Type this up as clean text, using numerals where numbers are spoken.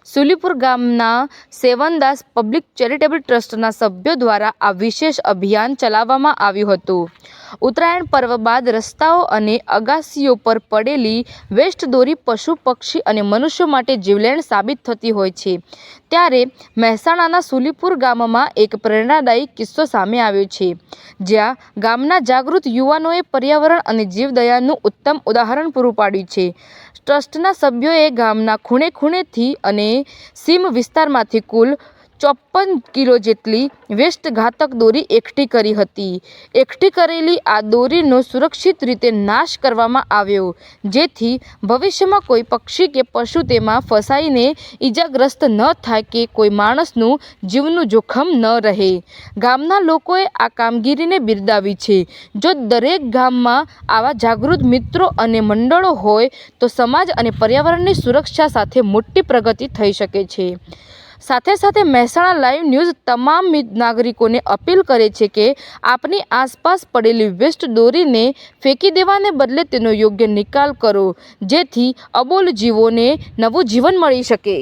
સુલીપુર ગામના સેવનદાસ public charitable ટ્રસ્ટના સભ્યો દ્વારા આ વિશેષ અભિયાન ચલાવવામાં આવ્યું હતું। ઉત્તરાયણ પર્વ બાદ રસ્તાઓ અને અગાસીઓ પર પડેલી વેસ્ટ દોરી પશુ પક્ષી અને મનુષ્યો માટે જીવલેણ સાબિત થતી હોય છે। ત્યારે મહેસાણાના સુલીપુર ગામમાં એક પ્રેરણાદાયી કિસ્સો સામે આવ્યો છે, જ્યાં ગામના જાગૃત યુવાનોએ પર્યાવરણ અને જીવદયાનું ઉત્તમ ઉદાહરણ પૂરું પાડ્યું છે। ટ્રસ્ટના સભ્યોએ ગામના ખૂણે ખૂણેથી અને સીમ વિસ્તારમાંથી કુલ 54 કિલો જેટલી વેસ્ટ ઘાતક દોરી એકઠી કરી હતી। એકઠી કરેલી આ દોરીનો સુરક્ષિત રીતે નાશ કરવામાં આવ્યો, જેથી ભવિષ્યમાં કોઈ પક્ષી કે પશુ તેમાં ફસાઈને ઈજાગ્રસ્ત ન થાય કે કોઈ માણસનું જીવનું જોખમ ન રહે। ગામના લોકોએ આ કામગીરીને બિરદાવી છે। જો દરેક ગામમાં આવા જાગૃત મિત્રો અને મંડળો હોય તો સમાજ અને પર્યાવરણની સુરક્ષા સાથે મોટી પ્રગતિ થઈ શકે છે। સાથે સાથે મહેસાણા લાઈવ ન્યૂઝ તમામ નાગરિકોને અપીલ કરે છે કે આપની આસપાસ પડેલી વેસ્ટ દોરીને ફેંકી દેવાને બદલે તેનો યોગ્ય નિકાલ કરો, જેથી અબોલ જીવોને નવું જીવન મળી શકે।